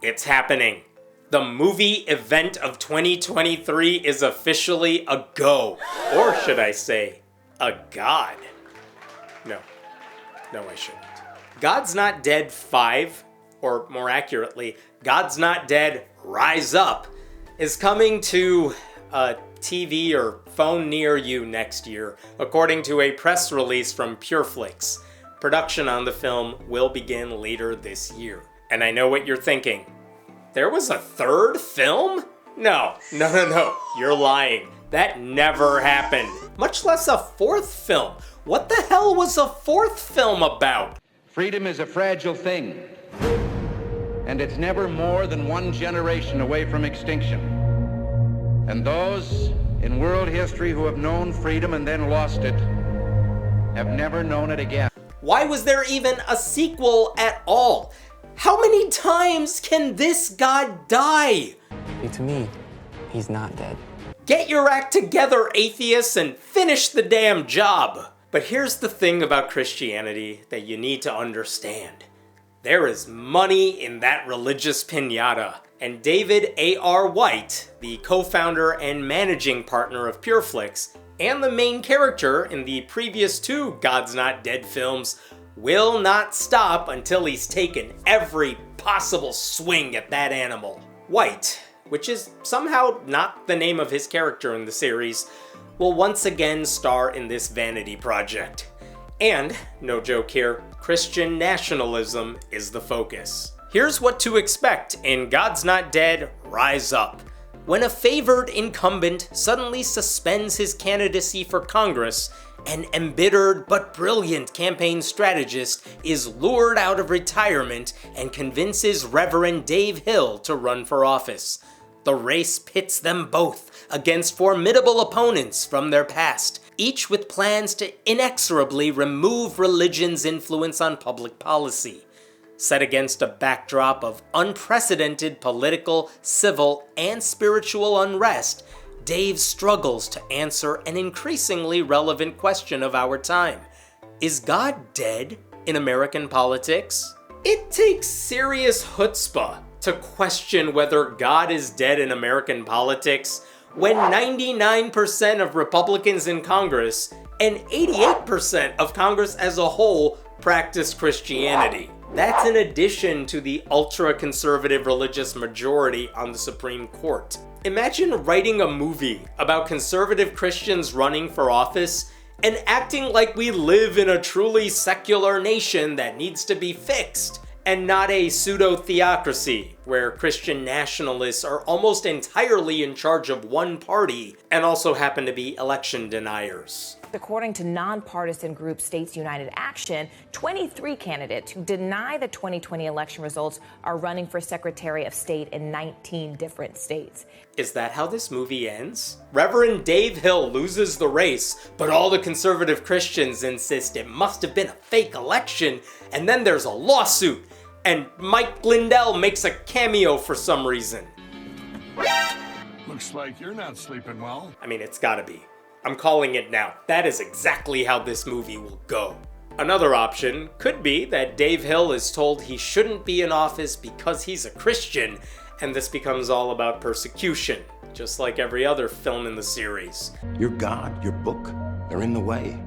It's happening. The movie event of 2023 is officially a go. Or should I say, a god. No, I shouldn't. God's Not Dead 5, or more accurately, God's Not Dead Rise Up, is coming to a TV or phone near you next year, according to a press release from Pure Flix. Production on the film will begin later this year. And I know what you're thinking. There was a third film? No. You're lying. That never happened. Much less a fourth film. What the hell was a fourth film about? Freedom is a fragile thing, and it's never more than one generation away from extinction. And those in world history who have known freedom and then lost it have never known it again. Why was there even a sequel at all? How many times can this god die? To me, he's not dead. Get your act together, atheists, and finish the damn job. But here's the thing about Christianity that you need to understand. There is money in that religious piñata. And David A.R. White, the co-founder and managing partner of Pure Flix, and the main character in the previous two God's Not Dead films, will not stop until he's taken every possible swing at that animal. White, which is somehow not the name of his character in the series, will once again star in this vanity project. And, no joke here, Christian nationalism is the focus. Here's what to expect in God's Not Dead Rise Up. When a favored incumbent suddenly suspends his candidacy for Congress, an embittered but brilliant campaign strategist is lured out of retirement and convinces Reverend Dave Hill to run for office. The race pits them both against formidable opponents from their past, each with plans to inexorably remove religion's influence on public policy. Set against a backdrop of unprecedented political, civil, and spiritual unrest, Dave struggles to answer an increasingly relevant question of our time. Is God dead in American politics? It takes serious chutzpah to question whether God is dead in American politics when 99% of Republicans in Congress and 88% of Congress as a whole practice Christianity. That's in addition to the ultra-conservative religious majority on the Supreme Court. Imagine writing a movie about conservative Christians running for office and acting like we live in a truly secular nation that needs to be fixed, and not a pseudo-theocracy where Christian nationalists are almost entirely in charge of one party and also happen to be election deniers. According to nonpartisan group States United Action, 23 candidates who deny the 2020 election results are running for Secretary of State in 19 different states. Is that how this movie ends? Reverend Dave Hill loses the race, but all the conservative Christians insist it must have been a fake election, and then there's a lawsuit, and Mike Lindell makes a cameo for some reason. Looks like you're not sleeping well. I mean, it's gotta be. I'm calling it now. That is exactly how this movie will go. Another option could be that Dave Hill is told he shouldn't be in office because he's a Christian, and this becomes all about persecution, just like every other film in the series. Your God, your book, they're in the way.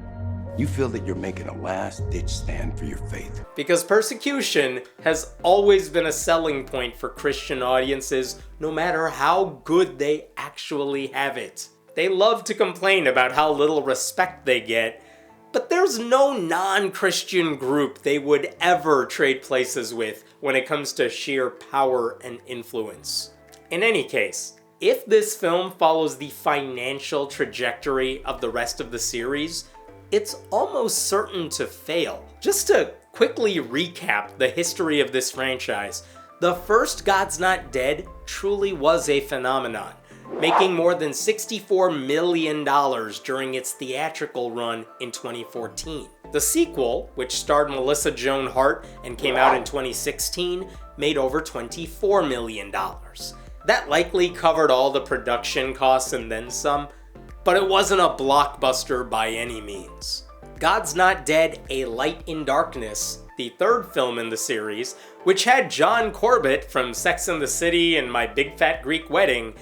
You feel that you're making a last-ditch stand for your faith. Because persecution has always been a selling point for Christian audiences, no matter how good they actually have it. They love to complain about how little respect they get, but there's no non-Christian group they would ever trade places with when it comes to sheer power and influence. In any case, if this film follows the financial trajectory of the rest of the series, it's almost certain to fail. Just to quickly recap the history of this franchise, the first God's Not Dead truly was a phenomenon, making more than $64 million during its theatrical run in 2014. The sequel, which starred Melissa Joan Hart and came out in 2016, made over $24 million. That likely covered all the production costs and then some, but it wasn't a blockbuster by any means. God's Not Dead: A Light in Darkness the third film in the series, which had John Corbett from Sex and the City and My Big Fat Greek Wedding,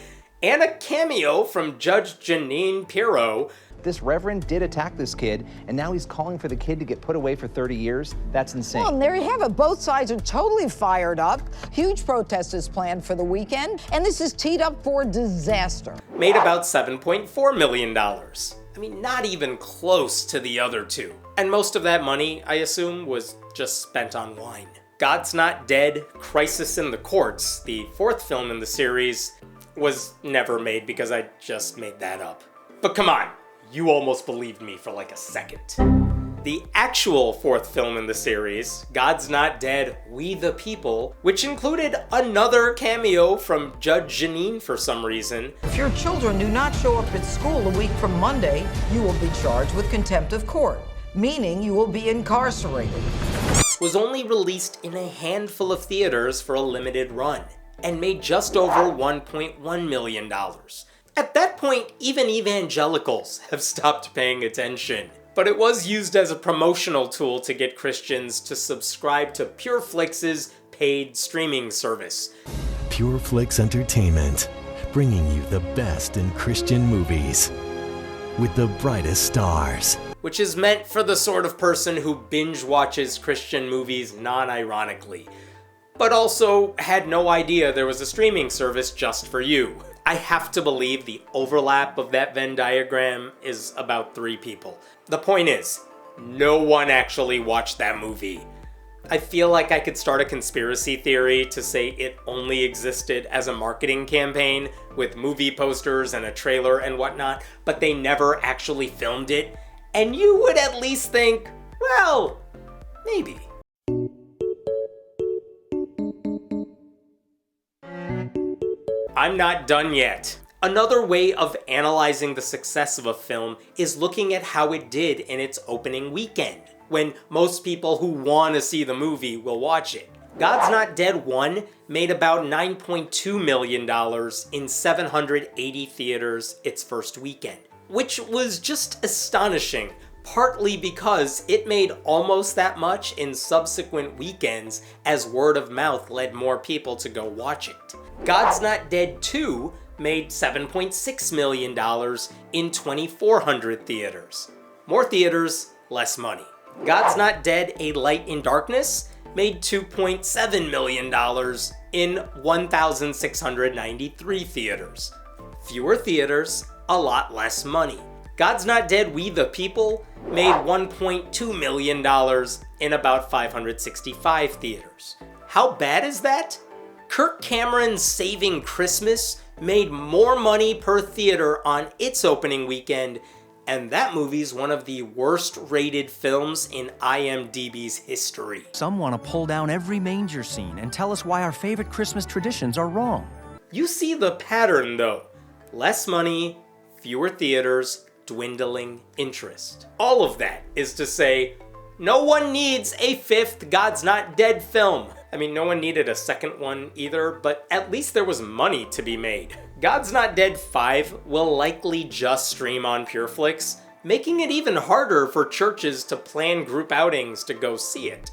and a cameo from Judge Jeanine Pirro. This reverend did attack this kid, and now he's calling for the kid to get put away for 30 years? That's insane. Well, and there you have it. Both sides are totally fired up. Huge protest is planned for the weekend, and this is teed up for disaster. Made about $7.4 million. I mean, not even close to the other two. And most of that money, I assume, was just spent on wine. God's Not Dead, Crisis in the Courts, the fourth film in the series, was never made because I just made that up. But come on. You almost believed me for like a second. The actual fourth film in the series, God's Not Dead, We the People, which included another cameo from Judge Jeanine for some reason. If your children do not show up at school a week from Monday, you will be charged with contempt of court, meaning you will be incarcerated. Was only released in a handful of theaters for a limited run, and made just over $1.1 million. At that point, even evangelicals have stopped paying attention. But it was used as a promotional tool to get Christians to subscribe to Pure Flix's paid streaming service. Pure Flix Entertainment, bringing you the best in Christian movies with the brightest stars. Which is meant for the sort of person who binge watches Christian movies non-ironically, but also had no idea there was a streaming service just for you. I have to believe the overlap of that Venn diagram is about 3 people. The point is, no one actually watched that movie. I feel like I could start a conspiracy theory to say it only existed as a marketing campaign with movie posters and a trailer and whatnot, but they never actually filmed it. And you would at least think, well, maybe. I'm not done yet. Another way of analyzing the success of a film is looking at how it did in its opening weekend, when most people who want to see the movie will watch it. God's Not Dead 1 made about $9.2 million in 780 theaters its first weekend, which was just astonishing, partly because it made almost that much in subsequent weekends as word of mouth led more people to go watch it. God's Not Dead 2 made $7.6 million in 2,400 theaters. More theaters, less money. God's Not Dead, A Light in Darkness made $2.7 million in 1,693 theaters. Fewer theaters, a lot less money. God's Not Dead, We the People made $1.2 million in about 565 theaters. How bad is that? Kirk Cameron's Saving Christmas made more money per theater on its opening weekend, and that movie's one of the worst rated films in IMDb's history. Some want to pull down every manger scene and tell us why our favorite Christmas traditions are wrong. You see the pattern though. Less money, fewer theaters, dwindling interest. All of that is to say, no one needs a 5th God's Not Dead film. I mean, no one needed a second one either, but at least there was money to be made. God's Not Dead 5 will likely just stream on Pure Flix, making it even harder for churches to plan group outings to go see it.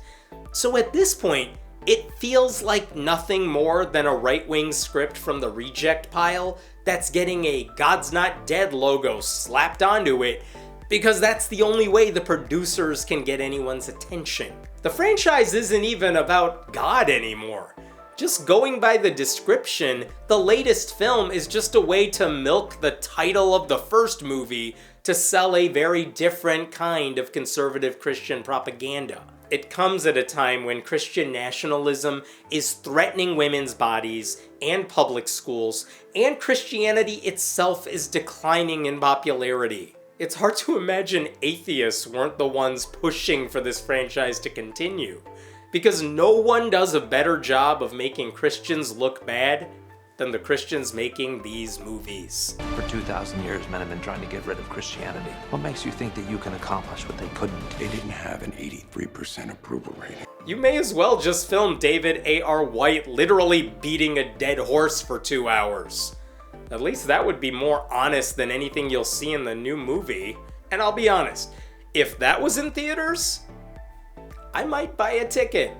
So at this point, it feels like nothing more than a right-wing script from the reject pile that's getting a God's Not Dead logo slapped onto it, because that's the only way the producers can get anyone's attention. The franchise isn't even about God anymore. Just going by the description, the latest film is just a way to milk the title of the first movie to sell a very different kind of conservative Christian propaganda. It comes at a time when Christian nationalism is threatening women's bodies and public schools, and Christianity itself is declining in popularity. It's hard to imagine atheists weren't the ones pushing for this franchise to continue, because no one does a better job of making Christians look bad than the Christians making these movies. For 2,000 years, men have been trying to get rid of Christianity. What makes you think that you can accomplish what they couldn't? They didn't have an 83% approval rating. You may as well just film David A.R. White literally beating a dead horse for 2 hours. At least that would be more honest than anything you'll see in the new movie. And I'll be honest, if that was in theaters, I might buy a ticket.